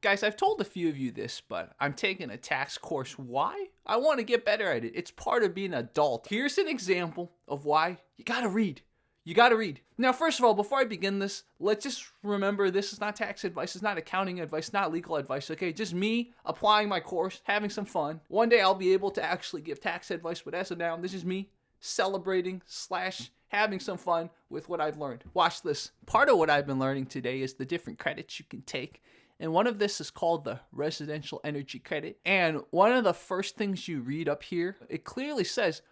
Guys, I've told a few of you this, but I'm taking a tax course. Why? I want to get better at it. It's part of being an adult. Here's an example of why you gotta read. You gotta read. Now, first of all, before I begin this, let's just remember this is not tax advice, it's not accounting advice, not legal advice, okay? Just me applying my course, having some fun. One day I'll be able to actually give tax advice, but as of now, this is me celebrating / having some fun with what I've learned. Watch this. Part of what I've been learning today is the different credits you can take. And one of this is called the residential energy credit. And one of the first things you read up here, it clearly says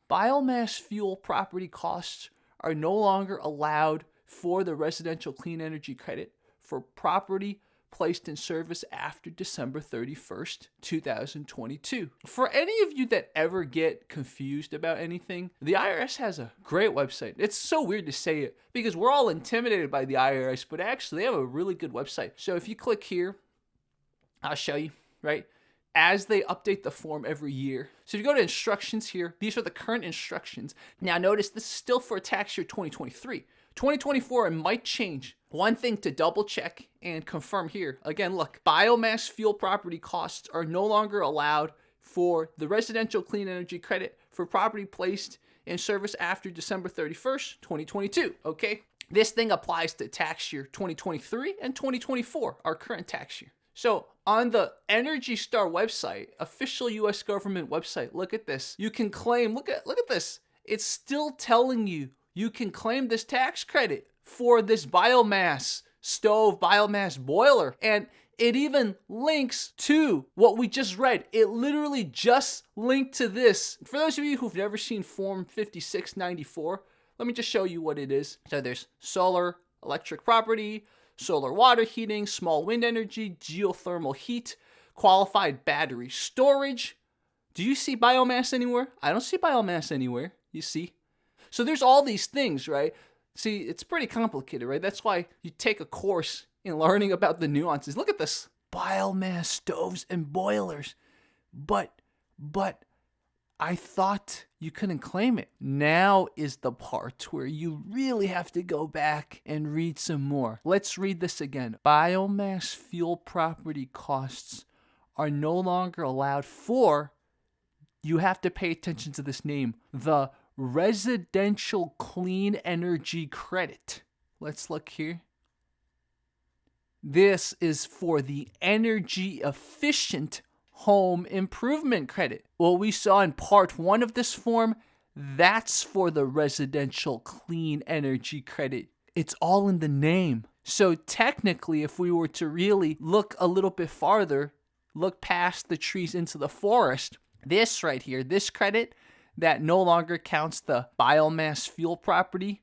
biomass fuel property costs are no longer allowed for the residential clean energy credit for property placed in service after December 31st, 2022. For any of you that ever get confused about anything, the IRS has a great website. It's so weird to say it because we're all intimidated by the IRS, but actually they have a really good website. So if you click here, I'll show you, right? As they update the form every year. So if you go to instructions here, these are the current instructions. Now notice this is still for tax year 2023. 2024, it might change. One thing to double check and confirm here. Again, look, biomass fuel property costs are no longer allowed for the residential clean energy credit for property placed in service after December 31st, 2022, okay? This thing applies to tax year 2023 and 2024, our current tax year. So on the Energy Star website, official US government website, look at this. You can claim, look at this. It's still telling you can claim this tax credit for this biomass stove, biomass boiler. And it even links to what we just read. It literally just linked to this. For those of you who've never seen Form 5694, let me just show you what it is. So there's solar electric property, solar water heating, small wind energy, geothermal heat, qualified battery storage. Do you see biomass anywhere? I don't see biomass anywhere. You see? So there's all these things, right? See, it's pretty complicated, right? That's why you take a course in learning about the nuances. Look at this. Biomass stoves and boilers. But I thought you couldn't claim it. Now is the part where you really have to go back and read some more. Let's read this again. Biomass fuel property costs are no longer allowed for, you have to pay attention to this name, the residential clean energy credit. Let's look here. This is for the energy efficient home improvement credit. What we saw in part 1 of this form, that's for the residential clean energy credit. It's all in the name. So technically, if we were to really look a little bit farther, look past the trees into the forest, this right here, this credit that no longer counts the biomass fuel property,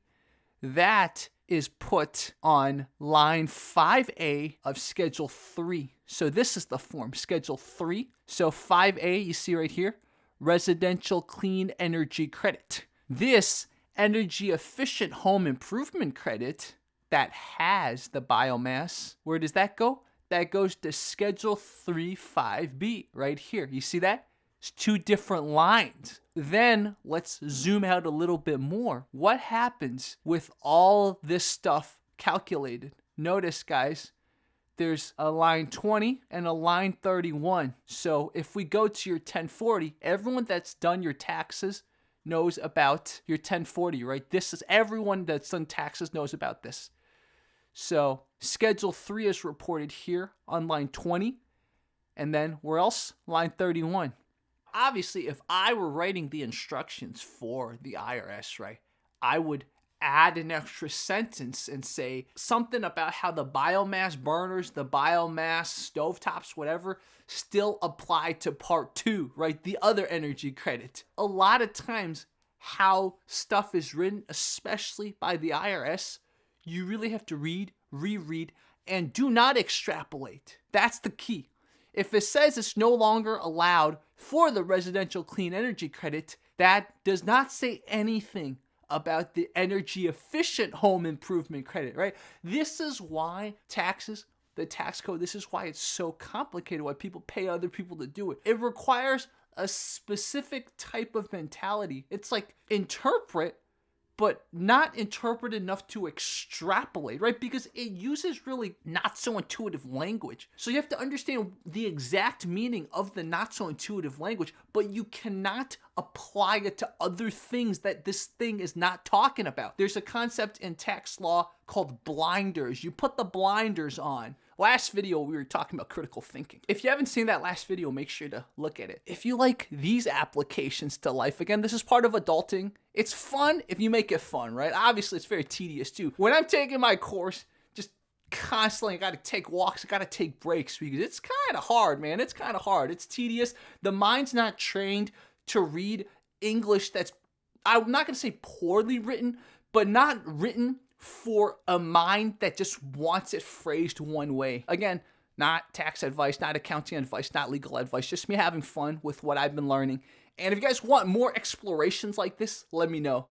that is put on line 5A of Schedule 3. So this is the form, Schedule 3. So 5A, you see right here, residential clean energy credit. This energy efficient home improvement credit that has the biomass, where does that go? That goes to Schedule 3 5B right here. You see that? It's 2 different lines. Then let's zoom out a little bit more. What happens with all this stuff calculated? Notice, guys, there's a line 20 and a line 31. So if we go to your 1040, everyone that's done your taxes knows about your 1040, right? This is everyone that's done taxes knows about this. So Schedule 3 is reported here on line 20. And then where else? Line 31. Obviously, if I were writing the instructions for the IRS, right, I would add an extra sentence and say something about how the biomass burners, the biomass stovetops, whatever, still apply to part 2, right? The other energy credit. A lot of times how stuff is written, especially by the IRS, you really have to read, reread, and do not extrapolate. That's the key. If it says it's no longer allowed for the residential clean energy credit, that does not say anything about the energy efficient home improvement credit, right? This is why taxes, the tax code, this is why it's so complicated, why people pay other people to do it. It requires a specific type of mentality. It's like interpret but not interpreted enough to extrapolate, right? Because it uses really not so intuitive language. So you have to understand the exact meaning of the not so intuitive language, but you cannot apply it to other things that this thing is not talking about. There's a concept in tax law called blinders. You put the blinders on. Last video, we were talking about critical thinking. If you haven't seen that last video, make sure to look at it. If you like these applications to life, again, this is part of adulting. It's fun if you make it fun, right? Obviously, it's very tedious too. When I'm taking my course, just constantly, I gotta take walks, I gotta take breaks because it's kind of hard, man. It's kind of hard. It's tedious. The mind's not trained to read English that's, I'm not gonna say poorly written, but not written for a mind that just wants it phrased one way. Again, not tax advice, not accounting advice, not legal advice, just me having fun with what I've been learning. And if you guys want more explorations like this, let me know.